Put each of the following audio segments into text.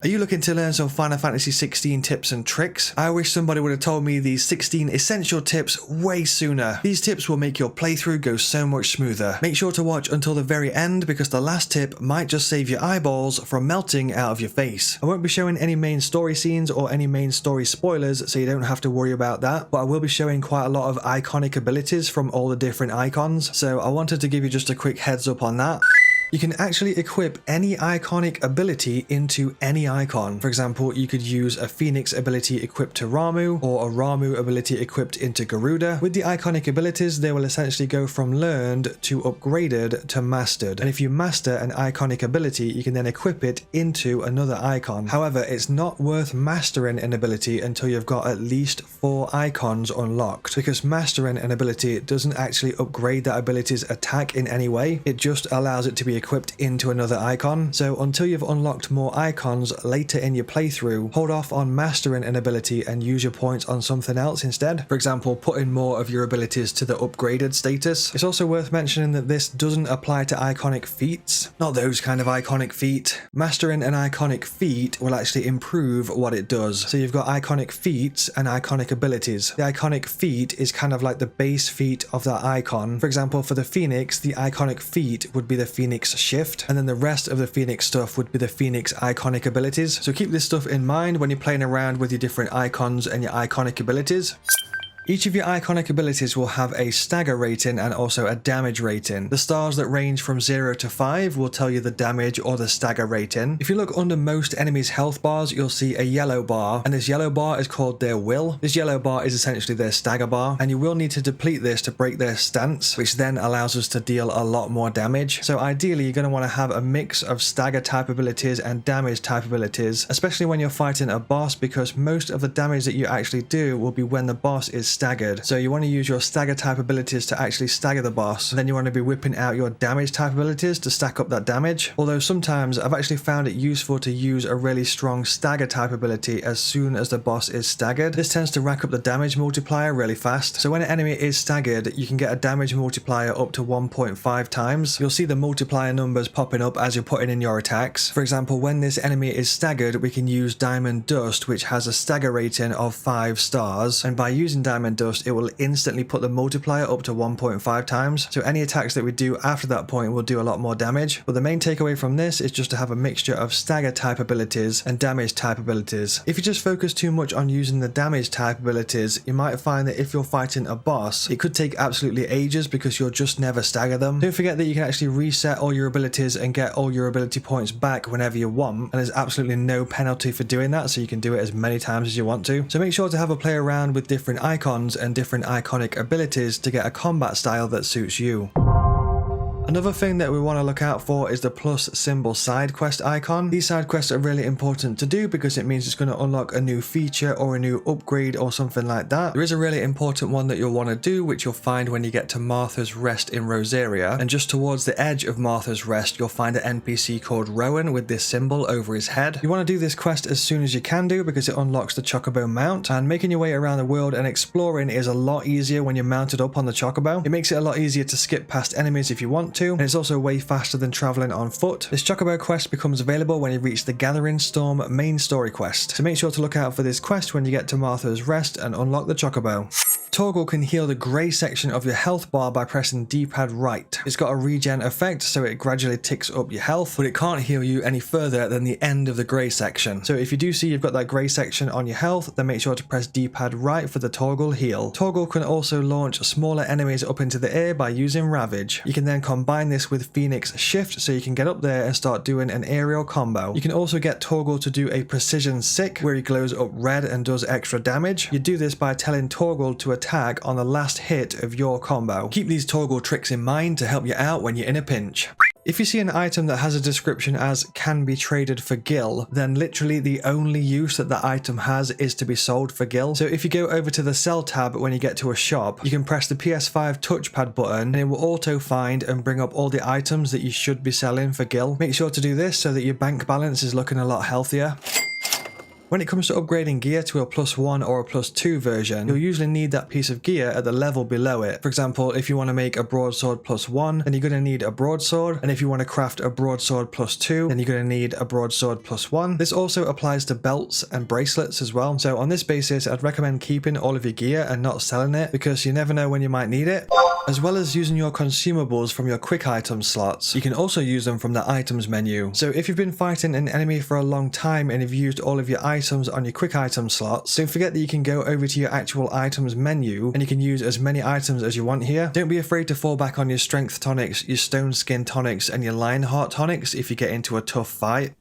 Are you looking to learn some Final Fantasy XVI tips and tricks? I wish somebody would have told me these 16 essential tips way sooner. These tips will make your playthrough go so much smoother. Make sure to watch until the very end because the last tip might just save your eyeballs from melting out of your face. I won't be showing any main story scenes or any main story spoilers, so you don't have to worry about that, but I will be showing quite a lot of iconic abilities from all the different icons, so I wanted to give you just a quick heads up on that. You can actually equip any iconic ability into any icon. For example, you could use a Phoenix ability equipped to Ramu, or a Ramu ability equipped into Garuda. With the iconic abilities, they will essentially go from learned to upgraded to mastered. And if you master an iconic ability, you can then equip it into another icon. However, it's not worth mastering an ability until you've got at least 4 icons unlocked, because mastering an ability doesn't actually upgrade that ability's attack in any way. It just allows it to be equipped into another icon. So until you've unlocked more icons later in your playthrough, hold off on mastering an ability and use your points on something else instead. For example, putting more of your abilities to the upgraded status. It's also worth mentioning that this doesn't apply to iconic feats. Not those kind of iconic feat. Mastering an iconic feat will actually improve what it does. So you've got iconic feats and iconic abilities. The iconic feat is kind of like the base feat of that icon. For example, for the Phoenix, the iconic feat would be the Phoenix Shift, and then the rest of the Phoenix stuff would be the Phoenix iconic abilities. So keep this stuff in mind when you're playing around with your different icons and your iconic abilities. Each of your iconic abilities will have a stagger rating and also a damage rating. The stars that range from 0 to 5 will tell you the damage or the stagger rating. If you look under most enemies' health bars, you'll see a yellow bar, and this yellow bar is called their will. This yellow bar is essentially their stagger bar, and you will need to deplete this to break their stance, which then allows us to deal a lot more damage. So ideally, you're going to want to have a mix of stagger type abilities and damage type abilities, especially when you're fighting a boss, because most of the damage that you actually do will be when the boss is staggered. So you want to use your stagger type abilities to actually stagger the boss. Then you want to be whipping out your damage type abilities to stack up that damage. Although sometimes I've actually found it useful to use a really strong stagger type ability as soon as the boss is staggered. This tends to rack up the damage multiplier really fast. So when an enemy is staggered, you can get a damage multiplier up to 1.5 times. You'll see the multiplier numbers popping up as you're putting in your attacks. For example, when this enemy is staggered, we can use Diamond Dust, which has a stagger rating of 5 stars. And by using Diamond Dust, it will instantly put the multiplier up to 1.5 times. So any attacks that we do after that point will do a lot more damage. But the main takeaway from this is just to have a mixture of stagger type abilities and damage type abilities. If you just focus too much on using the damage type abilities, you might find that if you're fighting a boss, it could take absolutely ages because you'll just never stagger them. Don't forget that you can actually reset all your abilities and get all your ability points back whenever you want, and there's absolutely no penalty for doing that, so you can do it as many times as you want to. So make sure to have a play around with different icons and different iconic abilities to get a combat style that suits you. Another thing that we want to look out for is the plus symbol side quest icon. These side quests are really important to do because it means it's going to unlock a new feature or a new upgrade or something like that. There is a really important one that you'll want to do, which you'll find when you get to Martha's Rest in Rosaria, and just towards the edge of Martha's Rest you'll find an NPC called Rowan with this symbol over his head. You want to do this quest as soon as you can do because it unlocks the Chocobo mount, and making your way around the world and exploring is a lot easier when you're mounted up on the Chocobo. It makes it a lot easier to skip past enemies if you want to, and it's also way faster than traveling on foot. This Chocobo quest becomes available when you reach the Gathering Storm main story quest, so make sure to look out for this quest when you get to Martha's Rest and unlock the Chocobo. Torgal can heal the grey section of your health bar by pressing D-pad right. It's got a regen effect, so it gradually ticks up your health, but it can't heal you any further than the end of the grey section. So if you do see you've got that grey section on your health, then make sure to press D-pad right for the Torgal heal. Torgal can also launch smaller enemies up into the air by using Ravage. You can then combine this with Phoenix Shift so you can get up there and start doing an aerial combo. You can also get Torgal to do a precision sick where he glows up red and does extra damage. You do this by telling Torgal to attack on the last hit of your combo. Keep these Torgal tricks in mind to help you out when you're in a pinch. If you see an item that has a description as can be traded for gil, then literally the only use that that item has is to be sold for gil. So if you go over to the sell tab when you get to a shop, you can press the PS5 touchpad button and it will auto find and bring up all the items that you should be selling for gil. Make sure to do this so that your bank balance is looking a lot healthier. When it comes to upgrading gear to a +1 or a +2 version, you'll usually need that piece of gear at the level below it. For example, if you want to make a broadsword +1, then you're going to need a broadsword, and if you want to craft a broadsword +2, then you're going to need a broadsword +1. This also applies to belts and bracelets as well. So on this basis, I'd recommend keeping all of your gear and not selling it, because you never know when you might need it. As well as using your consumables from your quick item slots, you can also use them from the items menu. So if you've been fighting an enemy for a long time and you've used all of your items on your quick item slots, don't forget that you can go over to your actual items menu and you can use as many items as you want here. Don't be afraid to fall back on your strength tonics, your stone skin tonics, and your lionheart tonics if you get into a tough fight.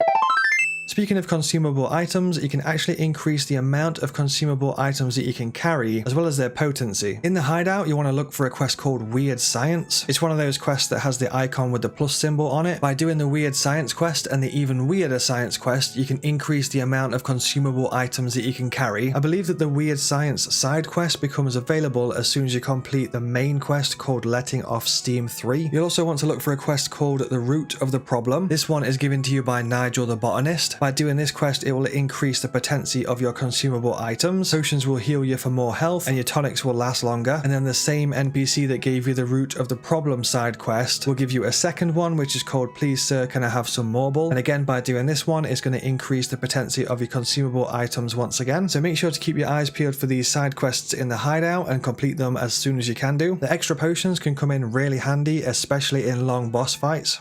Speaking of consumable items, you can actually increase the amount of consumable items that you can carry, as well as their potency. In the hideout, you want to look for a quest called Weird Science. It's one of those quests that has the icon with the plus symbol on it. By doing the Weird Science quest and the Even Weirder Science quest, you can increase the amount of consumable items that you can carry. I believe that the Weird Science side quest becomes available as soon as you complete the main quest called Letting Off Steam 3. You'll also want to look for a quest called The Root of the Problem. This one is given to you by Nigel the Botanist. By doing this quest, it will increase the potency of your consumable items. Potions will heal you for more health, and your tonics will last longer. And then the same NPC that gave you the Root of the Problem side quest will give you a second one, which is called Please Sir, Can I Have Some Marble? And again, by doing this one, it's going to increase the potency of your consumable items once again. So make sure to keep your eyes peeled for these side quests in the hideout and complete them as soon as you can do. The extra potions can come in really handy, especially in long boss fights.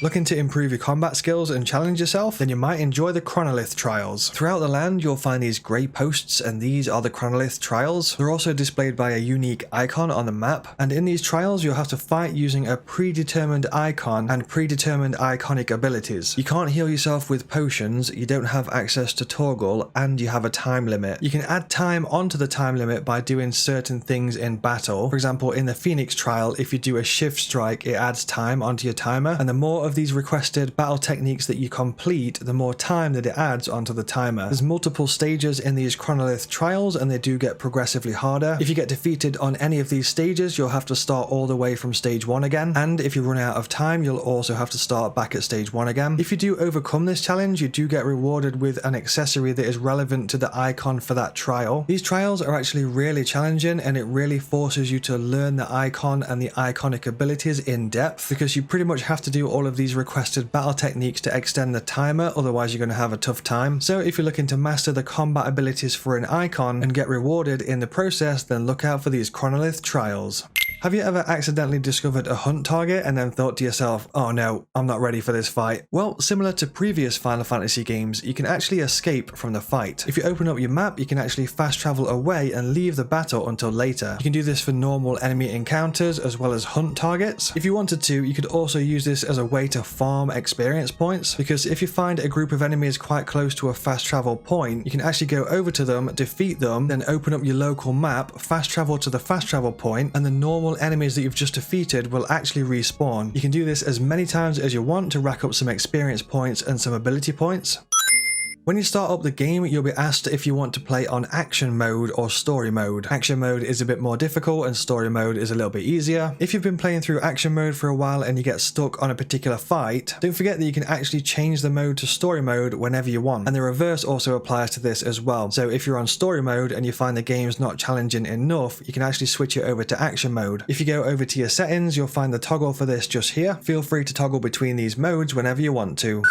Looking to improve your combat skills and challenge yourself? Then you might enjoy the Chronolith Trials. Throughout the land, you'll find these grey posts, and these are the Chronolith Trials. They're also displayed by a unique icon on the map, and in these trials, you'll have to fight using a predetermined icon and predetermined iconic abilities. You can't heal yourself with potions, you don't have access to toggle, and you have a time limit. You can add time onto the time limit by doing certain things in battle. For example, in the Phoenix Trial, if you do a shift strike, it adds time onto your timer, and the more of these requested battle techniques that you complete, the more time that it adds onto the timer. There's multiple stages in these Chronolith Trials, and they do get progressively harder. If you get defeated on any of these stages, you'll have to start all the way from stage 1 again, and if you run out of time, you'll also have to start back at stage 1 again. If you do overcome this challenge, you do get rewarded with an accessory that is relevant to the icon for that trial. These trials are actually really challenging, and it really forces you to learn the icon and the iconic abilities in depth, because you pretty much have to do all of these requested battle techniques to extend the timer, otherwise you're going to have a tough time. So if you're looking to master the combat abilities for an icon and get rewarded in the process, then look out for these Chronolith Trials. Have you ever accidentally discovered a hunt target and then thought to yourself, oh no, I'm not ready for this fight? Well, similar to previous Final Fantasy games, you can actually escape from the fight. If you open up your map, you can actually fast travel away and leave the battle until later. You can do this for normal enemy encounters as well as hunt targets. If you wanted to, you could also use this as a way to farm experience points, because if you find a group of enemies quite close to a fast travel point, you can actually go over to them, defeat them, then open up your local map, fast travel to the fast travel point, and the normal enemies that you've just defeated will actually respawn. You can do this as many times as you want to rack up some experience points and some ability points. When you start up the game, you'll be asked if you want to play on action mode or story mode. Action mode is a bit more difficult and story mode is a little bit easier. If you've been playing through action mode for a while and you get stuck on a particular fight, don't forget that you can actually change the mode to story mode whenever you want. And the reverse also applies to this as well. So if you're on story mode and you find the game's not challenging enough, you can actually switch it over to action mode. If you go over to your settings, you'll find the toggle for this just here. Feel free to toggle between these modes whenever you want to.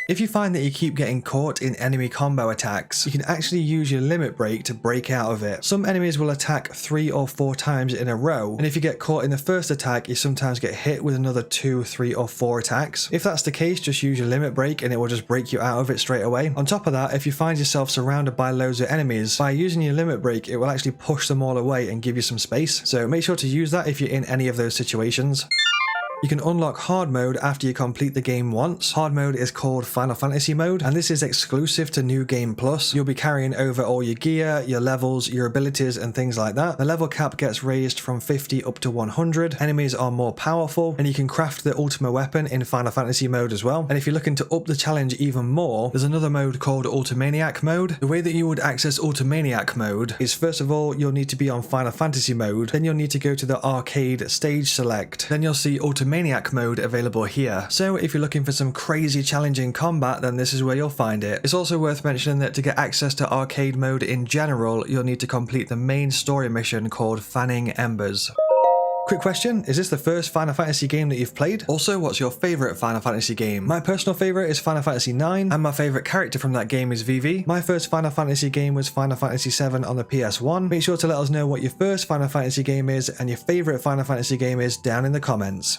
If you find that you keep getting caught in enemy combo attacks, you can actually use your limit break to break out of it. Some enemies will attack 3 or 4 times in a row, and if you get caught in the first attack, you sometimes get hit with another 2, 3 or 4 attacks. If that's the case, just use your limit break and it will just break you out of it straight away. On top of that, if you find yourself surrounded by loads of enemies, by using your limit break, it will actually push them all away and give you some space. So make sure to use that if you're in any of those situations. You can unlock hard mode after you complete the game once. Hard mode is called Final Fantasy mode, and this is exclusive to New Game Plus. You'll be carrying over all your gear, your levels, your abilities and things like that. The level cap gets raised from 50 up to 100. Enemies are more powerful, and you can craft the ultimate weapon in Final Fantasy mode as well. And if you're looking to up the challenge even more, there's another mode called Ultimaniac mode. The way that you would access Ultimaniac mode is, first of all, you'll need to be on Final Fantasy mode, then you'll need to go to the arcade stage select, then you'll see Ultimaniac Maniac mode available here. So if you're looking for some crazy challenging combat, then this is where you'll find it. It's also worth mentioning that to get access to arcade mode in general, you'll need to complete the main story mission called Fanning Embers. Quick question, is this the first Final Fantasy game that you've played? Also, what's your favourite Final Fantasy game? My personal favourite is Final Fantasy IX, and my favourite character from that game is Vivi. My first Final Fantasy game was Final Fantasy VII on the PS1. Make sure to let us know what your first Final Fantasy game is and your favourite Final Fantasy game is down in the comments.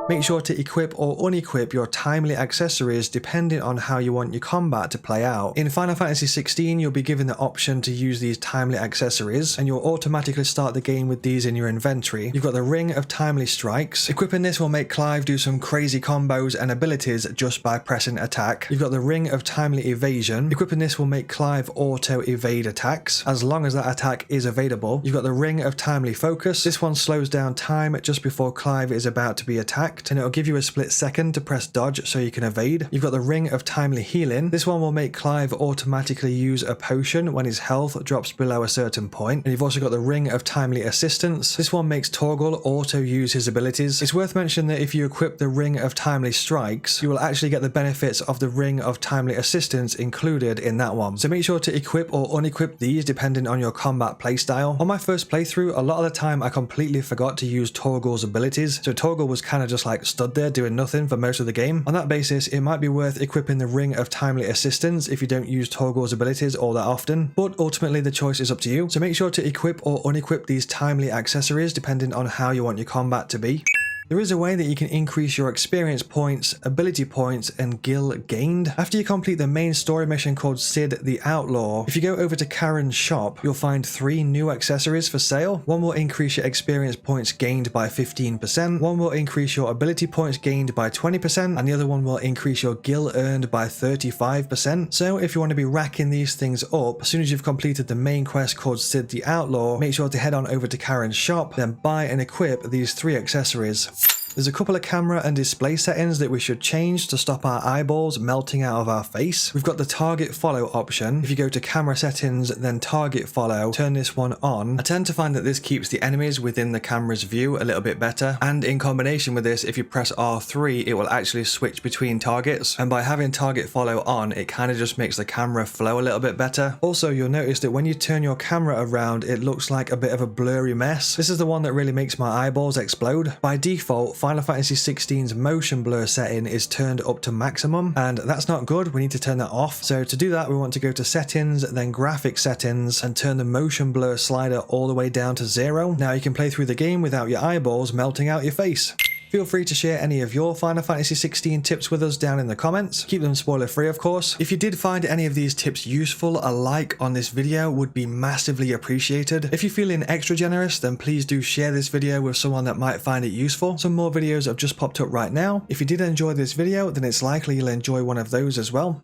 Make sure to equip or unequip your timely accessories depending on how you want your combat to play out. In Final Fantasy XVI, you'll be given the option to use these timely accessories, and you'll automatically start the game with these in your inventory. You've got the Ring of Timely Strikes. Equipping this will make Clive do some crazy combos and abilities just by pressing attack. You've got the Ring of Timely Evasion. Equipping this will make Clive auto-evade attacks, as long as that attack is evadable. You've got the Ring of Timely Focus. This one slows down time just before Clive is about to be attacked, and it'll give you a split second to press dodge so you can evade. You've got the Ring of Timely Healing. This one will make Clive automatically use a potion when his health drops below a certain point. And you've also got the Ring of Timely Assistance. This one makes Torgal auto use his abilities. It's worth mentioning that if you equip the Ring of Timely Strikes, you will actually get the benefits of the Ring of Timely Assistance included in that one. So make sure to equip or unequip these depending on your combat playstyle. On my first playthrough, a lot of the time I completely forgot to use Torgal's abilities. So Torgal was kind of just like stood there doing nothing for most of the game. On that basis, it might be worth equipping the Ring of Timely Assistance if you don't use Torgal's abilities all that often, but ultimately the choice is up to you. So make sure to equip or unequip these timely accessories depending on how you want your combat to be. There is a way that you can increase your experience points, ability points, and gil gained. After you complete the main story mission called Sid the Outlaw, if you go over to Karen's shop, you'll find 3 new accessories for sale. One will increase your experience points gained by 15%, one will increase your ability points gained by 20%, and the other one will increase your gil earned by 35%. So if you want to be racking these things up, as soon as you've completed the main quest called Sid the Outlaw, make sure to head on over to Karen's shop, then buy and equip these 3 accessories. There's a couple of camera and display settings that we should change to stop our eyeballs melting out of our face. We've got the target follow option. If you go to camera settings, then target follow, turn this one on. I tend to find that this keeps the enemies within the camera's view a little bit better. And in combination with this, if you press R3, it will actually switch between targets. And by having target follow on, it kind of just makes the camera flow a little bit better. Also, you'll notice that when you turn your camera around, it looks like a bit of a blurry mess. This is the one that really makes my eyeballs explode. By default, Final Fantasy XVI's motion blur setting is turned up to maximum, and that's not good. We need to turn that off. So to do that, we want to go to settings, then graphic settings, and turn the motion blur slider all the way down to 0. Now you can play through the game without your eyeballs melting out your face. Feel free to share any of your Final Fantasy XVI tips with us down in the comments. Keep them spoiler free, of course. If you did find any of these tips useful, a like on this video would be massively appreciated. If you're feeling extra generous, then please do share this video with someone that might find it useful. Some more videos have just popped up right now. If you did enjoy this video, then it's likely you'll enjoy one of those as well.